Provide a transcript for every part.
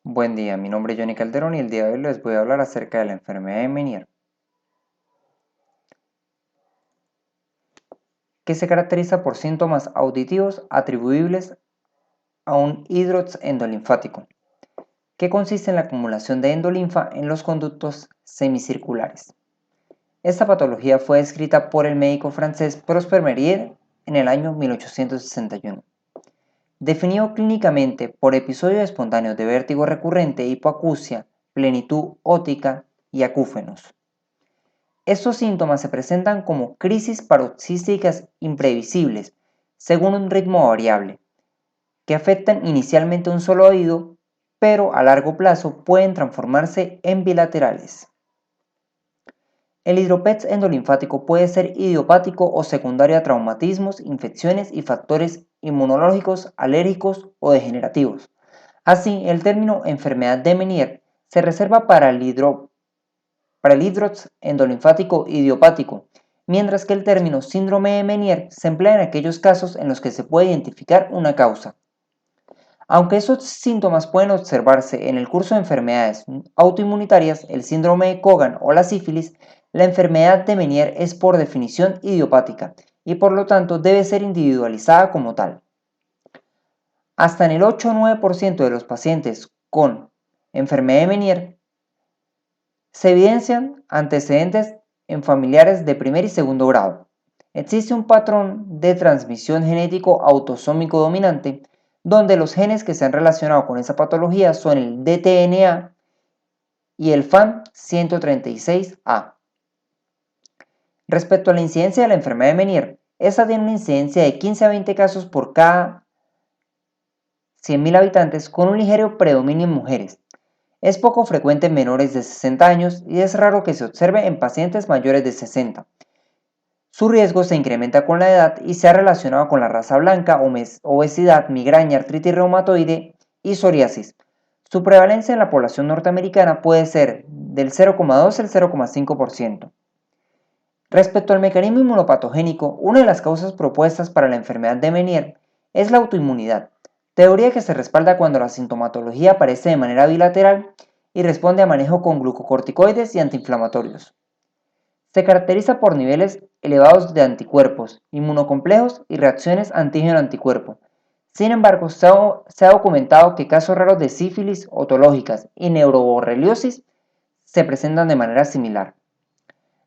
Buen día, mi nombre es Johnny Calderón y el día de hoy les voy a hablar acerca de la enfermedad de Meniere, que se caracteriza por síntomas auditivos atribuibles a un hidrox endolinfático, que consiste en la acumulación de endolinfa en los conductos semicirculares. Esta patología fue descrita por el médico francés Prosper Ménière en el año 1861. Definido clínicamente por episodios espontáneos de vértigo recurrente, hipoacusia, plenitud óptica y acúfenos. Estos síntomas se presentan como crisis paroxísticas imprevisibles, según un ritmo variable, que afectan inicialmente un solo oído, pero a largo plazo pueden transformarse en bilaterales. El hidroplex endolinfático puede ser idiopático o secundario a traumatismos, infecciones y factores inmunológicos, alérgicos o degenerativos. Así, el término enfermedad de Meniere se reserva para el hidrox endolinfático idiopático, mientras que el término síndrome de Meniere se emplea en aquellos casos en los que se puede identificar una causa. Aunque esos síntomas pueden observarse en el curso de enfermedades autoinmunitarias, el síndrome de Cogan o la sífilis, la enfermedad de Meniere es por definición idiopática y por lo tanto debe ser individualizada como tal. Hasta en el 8 o 9% de los pacientes con enfermedad de Meniere se evidencian antecedentes en familiares de primer y segundo grado. Existe un patrón de transmisión genético autosómico dominante, donde los genes que se han relacionado con esa patología son el DTNA y el FAN 136A. Respecto a la incidencia de la enfermedad de Meniere, esta tiene una incidencia de 15 a 20 casos por cada 100.000 habitantes, con un ligero predominio en mujeres. Es poco frecuente en menores de 60 años y es raro que se observe en pacientes mayores de 60. Su riesgo se incrementa con la edad y se ha relacionado con la raza blanca, obesidad, migraña, artritis reumatoide y psoriasis. Su prevalencia en la población norteamericana puede ser del 0,2 al 0,5%. Respecto al mecanismo inmunopatogénico, una de las causas propuestas para la enfermedad de Meniere es la autoinmunidad, teoría que se respalda cuando la sintomatología aparece de manera bilateral y responde a manejo con glucocorticoides y antiinflamatorios. Se caracteriza por niveles elevados de anticuerpos, inmunocomplejos y reacciones antígeno-anticuerpo. Sin embargo, se ha documentado que casos raros de sífilis otológicas y neuroborreliosis se presentan de manera similar.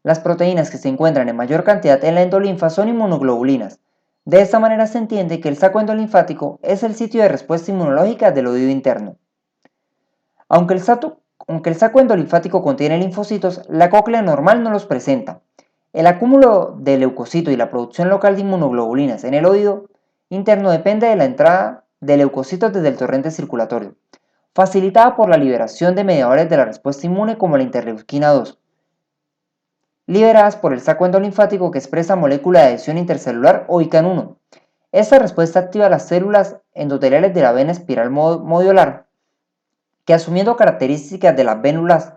Las proteínas que se encuentran en mayor cantidad en la endolinfa son inmunoglobulinas. De esta manera se entiende que el saco endolinfático es el sitio de respuesta inmunológica del oído interno. Aunque el saco endolinfático contiene linfocitos, la cóclea normal no los presenta. El acúmulo de leucocitos y la producción local de inmunoglobulinas en el oído interno depende de la entrada de leucocitos desde el torrente circulatorio, facilitada por la liberación de mediadores de la respuesta inmune como la interleuquina 2, liberadas por el saco endolinfático que expresa molécula de adhesión intercelular o ICAN1. Esta respuesta activa las células endoteliales de la vena espiral modiolar, que asumiendo características de las vénulas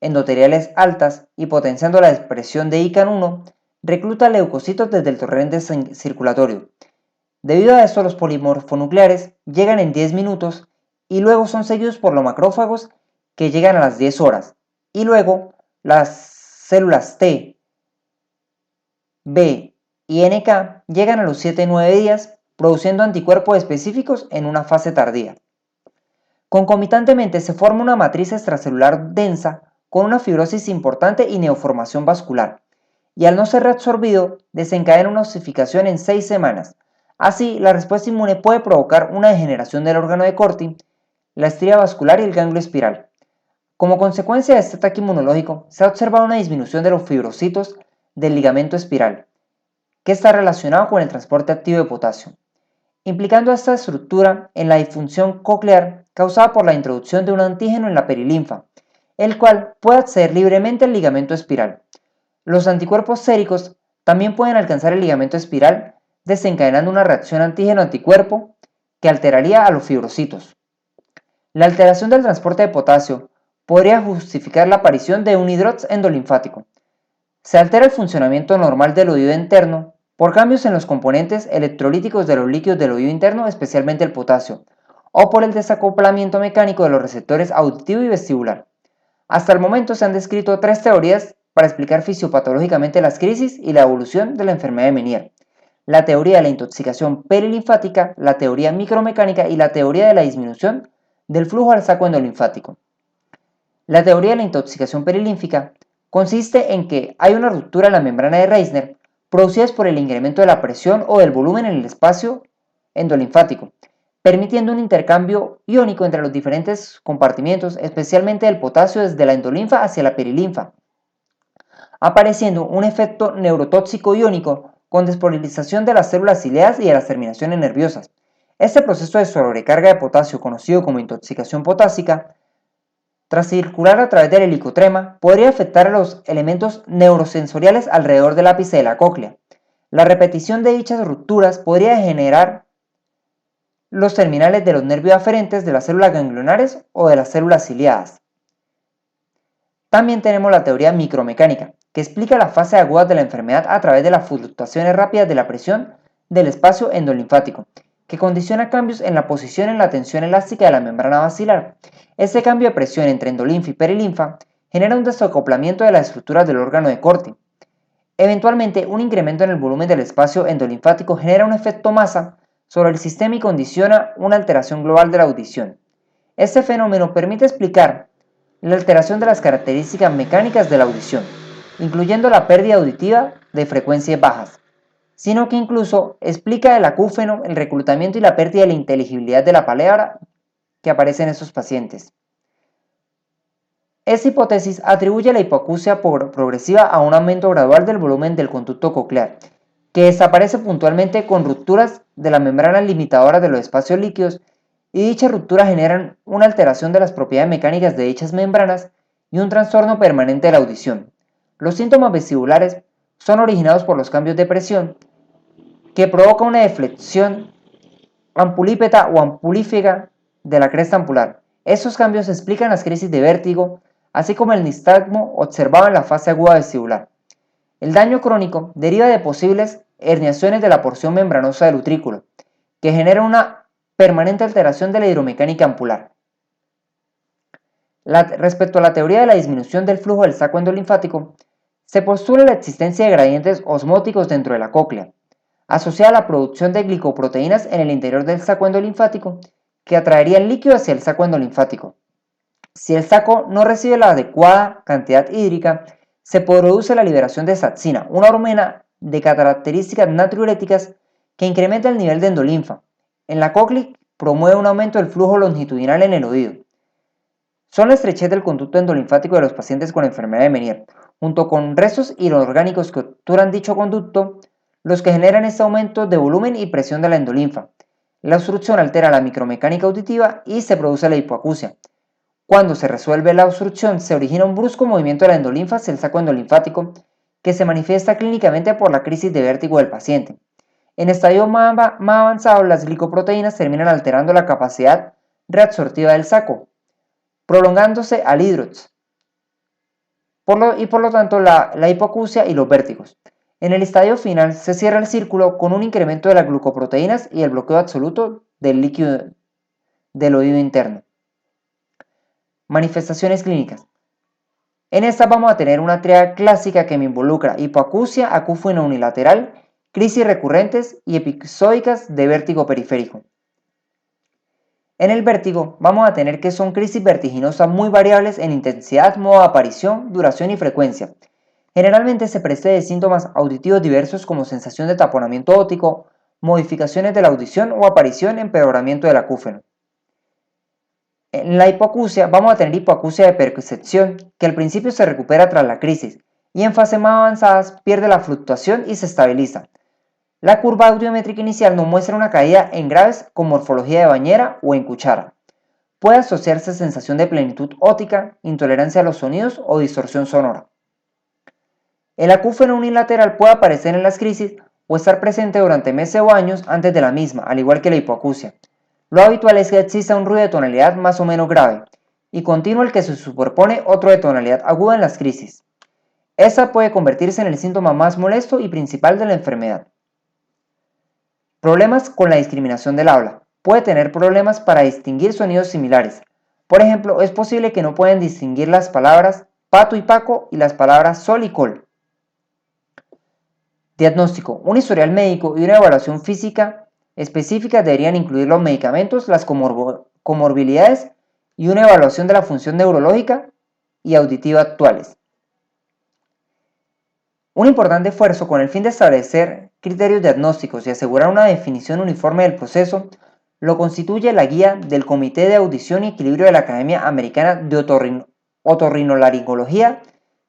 endoteliales altas y potenciando la expresión de ICAN1, recluta leucocitos desde el torrente circulatorio. Debido a esto, los polimorfonucleares llegan en 10 minutos y luego son seguidos por los macrófagos que llegan a las 10 horas, y luego las células T, B y NK llegan a los 7-9 días, produciendo anticuerpos específicos en una fase tardía. Concomitantemente se forma una matriz extracelular densa con una fibrosis importante y neoformación vascular, y al no ser reabsorbido desencadena una osificación en 6 semanas. Así, la respuesta inmune puede provocar una degeneración del órgano de Corti, la estría vascular y el ganglio espiral. Como consecuencia de este ataque inmunológico, se ha observado una disminución de los fibrocitos del ligamento espiral, que está relacionado con el transporte activo de potasio, implicando esta estructura en la disfunción coclear causada por la introducción de un antígeno en la perilinfa, el cual puede acceder libremente al ligamento espiral. Los anticuerpos séricos también pueden alcanzar el ligamento espiral, desencadenando una reacción antígeno-anticuerpo que alteraría a los fibrocitos. La alteración del transporte de potasio podría justificar la aparición de un hidrox endolinfático. Se altera el funcionamiento normal del oído interno por cambios en los componentes electrolíticos de los líquidos del oído interno, especialmente el potasio, o por el desacoplamiento mecánico de los receptores auditivo y vestibular. Hasta el momento se han descrito 3 teorías para explicar fisiopatológicamente las crisis y la evolución de la enfermedad de Meniere: la teoría de la intoxicación perilinfática, la teoría micromecánica y la teoría de la disminución del flujo al saco endolinfático. La teoría de la intoxicación perilínfica consiste en que hay una ruptura en la membrana de Reisner producida por el incremento de la presión o del volumen en el espacio endolinfático, permitiendo un intercambio iónico entre los diferentes compartimientos, especialmente del potasio desde la endolinfa hacia la perilinfa, apareciendo un efecto neurotóxico iónico con despolarización de las células ciliadas y de las terminaciones nerviosas. Este proceso de sobrecarga de potasio, conocido como intoxicación potásica, tras circular a través del helicotrema, podría afectar a los elementos neurosensoriales alrededor del ápice de la cóclea. La repetición de dichas rupturas podría generar los terminales de los nervios aferentes de las células ganglionares o de las células ciliadas. También tenemos la teoría micromecánica, que explica la fase aguda de la enfermedad a través de las fluctuaciones rápidas de la presión del espacio endolinfático, que condiciona cambios en la posición en la tensión elástica de la membrana basilar. Este cambio de presión entre endolinfa y perilinfa genera un desacoplamiento de las estructuras del órgano de corte. Eventualmente, un incremento en el volumen del espacio endolinfático genera un efecto masa sobre el sistema y condiciona una alteración global de la audición. Este fenómeno permite explicar la alteración de las características mecánicas de la audición, incluyendo la pérdida auditiva de frecuencias bajas, sino que incluso explica el acúfeno, el reclutamiento y la pérdida de la inteligibilidad de la palabra que aparece en estos pacientes. Esta hipótesis atribuye la hipoacusia progresiva a un aumento gradual del volumen del conducto coclear, que desaparece puntualmente con rupturas de la membrana limitadora de los espacios líquidos, y dichas rupturas generan una alteración de las propiedades mecánicas de dichas membranas y un trastorno permanente de la audición. Los síntomas vestibulares son originados por los cambios de presión que provoca una deflexión ampulípeta o ampulífera de la cresta ampular. Estos cambios explican las crisis de vértigo, así como el nistagmo observado en la fase aguda vestibular. El daño crónico deriva de posibles herniaciones de la porción membranosa del utrículo, que genera una permanente alteración de la hidromecánica ampular. Respecto a la teoría de la disminución del flujo del saco endolinfático, se postula la existencia de gradientes osmóticos dentro de la cóclea, asociada a la producción de glicoproteínas en el interior del saco endolinfático, que atraerían líquido hacia el saco endolinfático. Si el saco no recibe la adecuada cantidad hídrica, se produce la liberación de saxina, una hormona de características natriuréticas que incrementa el nivel de endolinfa. En la cóclea promueve un aumento del flujo longitudinal en el oído. Son la estrechez del conducto endolinfático de los pacientes con enfermedad de Meniere, junto con restos inorgánicos que obturan dicho conducto, los que generan este aumento de volumen y presión de la endolinfa. La obstrucción altera la micromecánica auditiva y se produce la hipoacusia. Cuando se resuelve la obstrucción, se origina un brusco movimiento de la endolinfa hacia el saco endolinfático, que se manifiesta clínicamente por la crisis de vértigo del paciente. En estadios más avanzados, las glicoproteínas terminan alterando la capacidad reabsortiva del saco, prolongándose al hidrox, y por lo tanto la hipoacusia y los vértigos. En el estadio final se cierra el círculo con un incremento de las glucoproteínas y el bloqueo absoluto del líquido del oído interno. Manifestaciones clínicas. En esta vamos a tener una tríada clásica que me involucra hipoacusia, acúfeno unilateral, crisis recurrentes y episódicas de vértigo periférico. En el vértigo vamos a tener que son crisis vertiginosas muy variables en intensidad, modo de aparición, duración y frecuencia. Generalmente se precede síntomas auditivos diversos como sensación de taponamiento óptico, modificaciones de la audición o aparición empeoramiento del acúfeno. En la hipoacusia vamos a tener hipoacusia de percepción, que al principio se recupera tras la crisis y en fases más avanzadas pierde la fluctuación y se estabiliza. La curva audiométrica inicial nos muestra una caída en graves con morfología de bañera o en cuchara. Puede asociarse a sensación de plenitud óptica, intolerancia a los sonidos o distorsión sonora. El acúfeno unilateral puede aparecer en las crisis o estar presente durante meses o años antes de la misma, al igual que la hipoacusia. Lo habitual es que exista un ruido de tonalidad más o menos grave y continuo al que se superpone otro de tonalidad aguda en las crisis. Esa puede convertirse en el síntoma más molesto y principal de la enfermedad. Problemas con la discriminación del habla. puede tener problemas para distinguir sonidos similares. Por ejemplo, es posible que no puedan distinguir las palabras pato y paco y las palabras sol y col. Diagnóstico. Un historial médico y una evaluación física específica deberían incluir los medicamentos, las comorbilidades y una evaluación de la función neurológica y auditiva actuales. Un importante esfuerzo con el fin de establecer criterios diagnósticos y asegurar una definición uniforme del proceso lo constituye la guía del Comité de Audición y Equilibrio de la Academia Americana de Otorrinolaringología,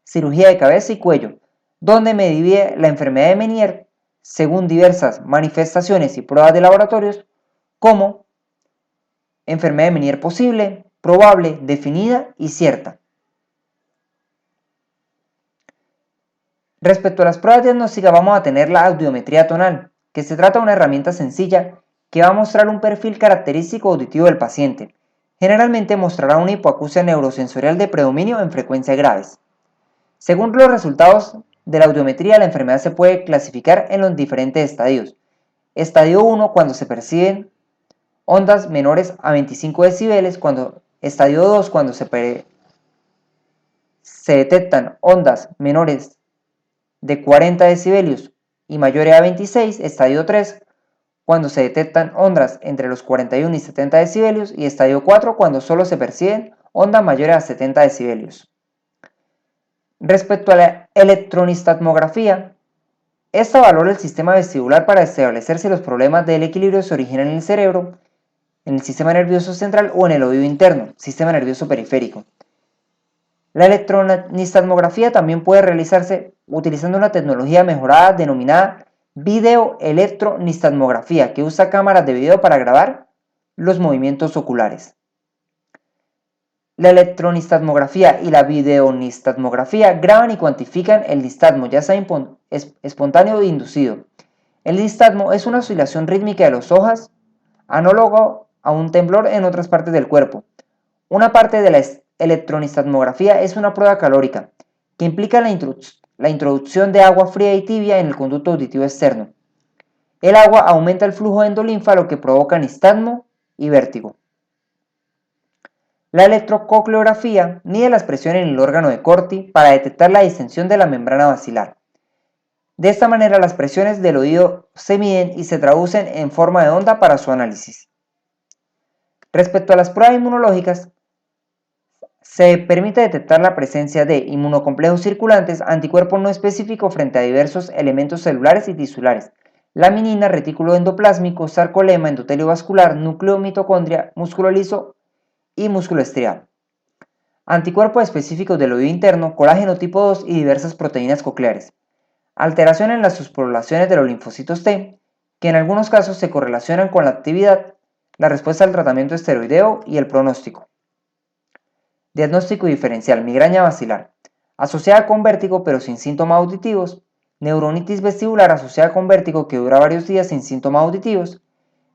Cirugía de Cabeza y Cuello, donde me divide la enfermedad de Meniere según diversas manifestaciones y pruebas de laboratorios como enfermedad de Meniere posible, probable, definida y cierta. Respecto a las pruebas diagnósticas vamos a tener la audiometría tonal, que se trata de una herramienta sencilla que va a mostrar un perfil característico auditivo del paciente. Generalmente mostrará una hipoacusia neurosensorial de predominio en frecuencias graves. Según los resultados de la audiometría, la enfermedad se puede clasificar en los diferentes estadios. Estadio 1, cuando se perciben ondas menores a 25 decibeles, estadio 2, cuando se detectan ondas menores de 40 decibelios y mayores a 26, estadio 3, cuando se detectan ondas entre los 41 y 70 decibelios, y estadio 4, cuando solo se perciben ondas mayores a 70 decibelios. Respecto a la electronistasmografía, esta valora el sistema vestibular para establecer si los problemas del equilibrio se originan en el cerebro, en el sistema nervioso central o en el oído interno, sistema nervioso periférico. La electronistasmografía también puede realizarse utilizando una tecnología mejorada denominada videoelectronistasmografía, que usa cámaras de video para grabar los movimientos oculares. La electronistasmografía y la videonistasmografía graban y cuantifican el nistagmo, ya sea espontáneo o inducido. El nistagmo es una oscilación rítmica de las hojas, análogo a un temblor en otras partes del cuerpo. Una parte de la electronistasmografía es una prueba calórica, que implica la introducción de agua fría y tibia en el conducto auditivo externo. El agua aumenta el flujo de endolinfa, lo que provoca nistagmo y vértigo. La electrococleografía mide las presiones en el órgano de Corti para detectar la distensión de la membrana basilar. De esta manera, las presiones del oído se miden y se traducen en forma de onda para su análisis. Respecto a las pruebas inmunológicas, se permite detectar la presencia de inmunocomplejos circulantes, anticuerpos no específicos frente a diversos elementos celulares y tisulares, laminina, retículo endoplásmico, sarcolema, endotelio vascular, núcleo, mitocondria, músculo liso y músculo estriado. Anticuerpos específicos del oído interno, colágeno tipo 2 y diversas proteínas cocleares. Alteración en las subpoblaciones de los linfocitos T, que en algunos casos se correlacionan con la actividad, la respuesta al tratamiento esteroideo y el pronóstico. Diagnóstico diferencial: migraña basilar, asociada con vértigo pero sin síntomas auditivos, neuronitis vestibular asociada con vértigo que dura varios días sin síntomas auditivos,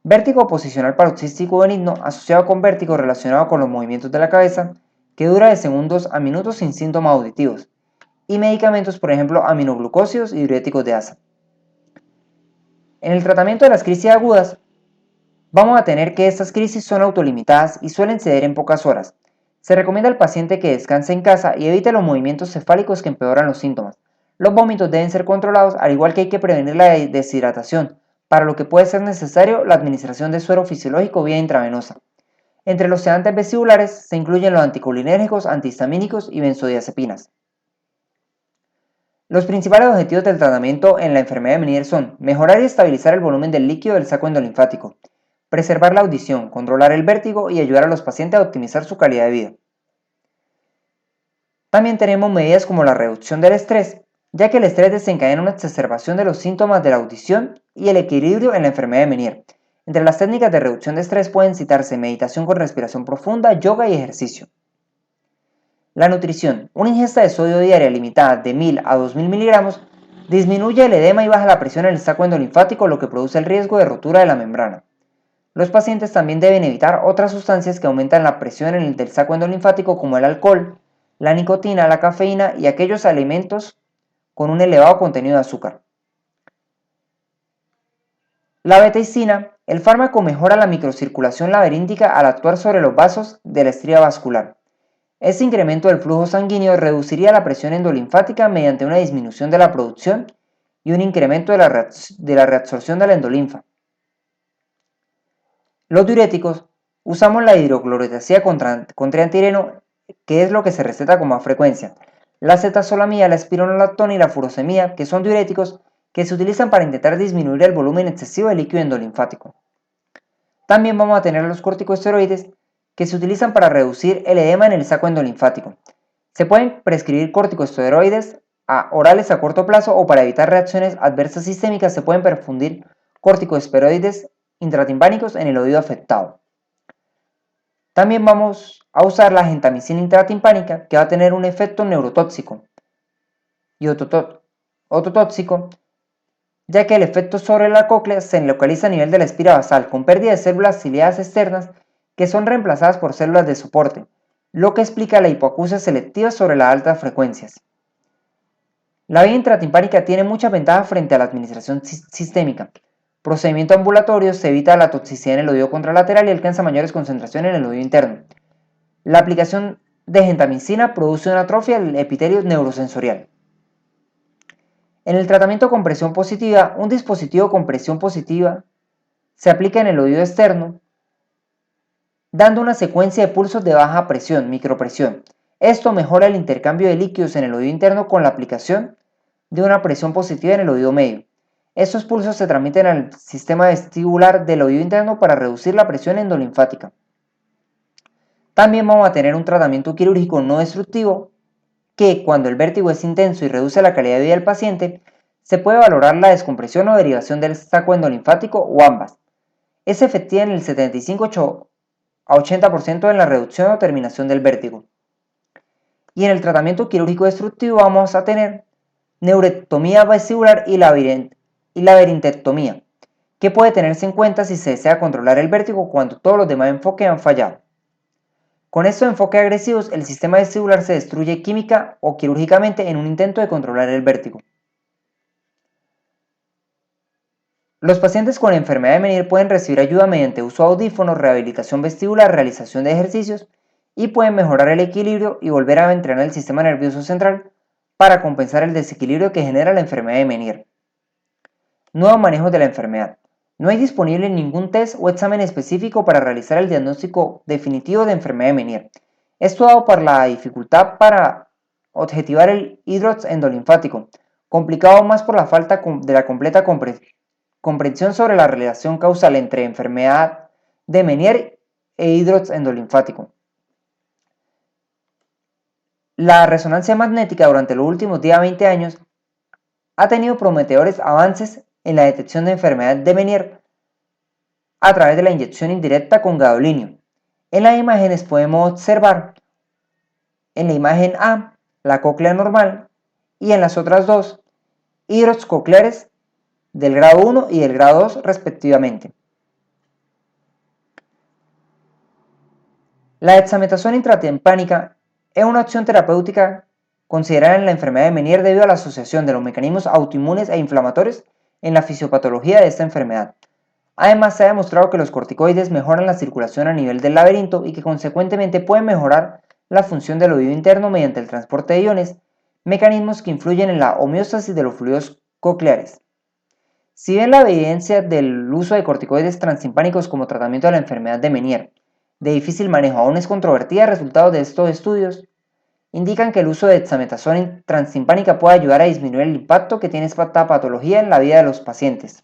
vértigo posicional paroxístico benigno asociado con vértigo relacionado con los movimientos de la cabeza que dura de segundos a minutos sin síntomas auditivos, y medicamentos, por ejemplo, aminoglucósidos y diuréticos de asa. En el tratamiento de las crisis agudas, vamos a tener que estas crisis son autolimitadas y suelen ceder en pocas horas. Se recomienda al paciente que descanse en casa y evite los movimientos cefálicos que empeoran los síntomas. Los vómitos deben ser controlados, al igual que hay que prevenir la deshidratación, para lo que puede ser necesario la administración de suero fisiológico vía intravenosa. Entre los sedantes vestibulares se incluyen los anticolinérgicos, antihistamínicos y benzodiazepinas. Los principales objetivos del tratamiento en la enfermedad de Meniere son mejorar y estabilizar el volumen del líquido del saco endolinfático, preservar la audición, controlar el vértigo y ayudar a los pacientes a optimizar su calidad de vida. También tenemos medidas como la reducción del estrés, ya que el estrés desencadena una exacerbación de los síntomas de la audición y el equilibrio en la enfermedad de Meniere. Entre las técnicas de reducción de estrés pueden citarse meditación con respiración profunda, yoga y ejercicio. La nutrición: una ingesta de sodio diaria limitada de 1000 a 2000 miligramos disminuye el edema y baja la presión en el saco endolinfático, lo que produce el riesgo de rotura de la membrana. Los pacientes también deben evitar otras sustancias que aumentan la presión en el del saco endolinfático, como el alcohol, la nicotina, la cafeína y aquellos alimentos con un elevado contenido de azúcar. La beteicina, el fármaco mejora la microcirculación laberíntica al actuar sobre los vasos de la estría vascular. Este incremento del flujo sanguíneo reduciría la presión endolinfática mediante una disminución de la producción y un incremento de la reabsorción de la endolinfa. Los diuréticos, usamos la hidroclorotiazida con triantireno, que es lo que se receta con más frecuencia, la acetazolamida, la espironolactona y la furosemida, que son diuréticos que se utilizan para intentar disminuir el volumen excesivo de líquido endolinfático. También vamos a tener los corticosteroides, que se utilizan para reducir el edema en el saco endolinfático. Se pueden prescribir corticosteroides orales a corto plazo o para evitar reacciones adversas sistémicas se pueden perfundir corticosteroides intratimpánicos en el oído afectado. También vamos a usar la gentamicina intratimpánica, que va a tener un efecto neurotóxico y ototóxico, ya que el efecto sobre la cóclea se localiza a nivel de la espira basal, con pérdida de células ciliadas externas que son reemplazadas por células de soporte, lo que explica la hipoacusia selectiva sobre las altas frecuencias. La vía intratimpánica tiene muchas ventajas frente a la administración sistémica. Procedimiento ambulatorio, se evita la toxicidad en el oído contralateral y alcanza mayores concentraciones en el oído interno. La aplicación de gentamicina produce una atrofia del epitelio neurosensorial. En el tratamiento con presión positiva, un dispositivo con presión positiva se aplica en el oído externo, dando una secuencia de pulsos de baja presión, micropresión. Esto mejora el intercambio de líquidos en el oído interno con la aplicación de una presión positiva en el oído medio. Estos pulsos se transmiten al sistema vestibular del oído interno para reducir la presión endolinfática. También vamos a tener un tratamiento quirúrgico no destructivo que, cuando el vértigo es intenso y reduce la calidad de vida del paciente, se puede valorar la descompresión o derivación del saco endolinfático o ambas. Es efectiva en el 75 a 80% en la reducción o terminación del vértigo. Y en el tratamiento quirúrgico destructivo vamos a tener neurectomía vestibular y laberintectomía, que puede tenerse en cuenta si se desea controlar el vértigo cuando todos los demás enfoques han fallado. Con estos enfoques agresivos, el sistema vestibular se destruye química o quirúrgicamente en un intento de controlar el vértigo. Los pacientes con enfermedad de Meniere pueden recibir ayuda mediante uso de audífonos, rehabilitación vestibular, realización de ejercicios y pueden mejorar el equilibrio y volver a entrenar el sistema nervioso central para compensar el desequilibrio que genera la enfermedad de Meniere. Nuevo manejo de la enfermedad. No hay disponible ningún test o examen específico para realizar el diagnóstico definitivo de enfermedad de Meniere. Esto dado por la dificultad para objetivar el hidrox endolinfático, complicado más por la falta de la completa comprensión sobre la relación causal entre enfermedad de Meniere e hidrox endolinfático. La resonancia magnética durante los últimos 10 a 20 años ha tenido prometedores avances en la detección de enfermedad de Meniere a través de la inyección indirecta con gadolinio. En las imágenes podemos observar en la imagen A la cóclea normal y en las otras dos hidrox cocleares del grado 1 y del grado 2 respectivamente. La dexametasona intratimpánica es una opción terapéutica considerada en la enfermedad de Meniere debido a la asociación de los mecanismos autoinmunes e inflamatorios en la fisiopatología de esta enfermedad. Además, se ha demostrado que los corticoides mejoran la circulación a nivel del laberinto y que consecuentemente pueden mejorar la función del oído interno mediante el transporte de iones, mecanismos que influyen en la homeostasis de los fluidos cocleares. Si bien la evidencia del uso de corticoides transtimpánicos como tratamiento de la enfermedad de Meniere de difícil manejo aún es controvertida, resultados de estos estudios indican que el uso de dexametasona transtimpánica puede ayudar a disminuir el impacto que tiene esta patología en la vida de los pacientes.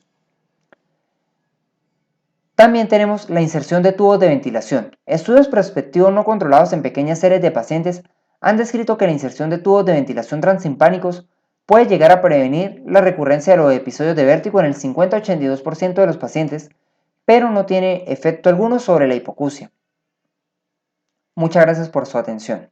También tenemos la inserción de tubos de ventilación. Estudios prospectivos no controlados en pequeñas series de pacientes han descrito que la inserción de tubos de ventilación transtimpánicos puede llegar a prevenir la recurrencia de los episodios de vértigo en el 50-82% de los pacientes, pero no tiene efecto alguno sobre la hipoacusia. Muchas gracias por su atención.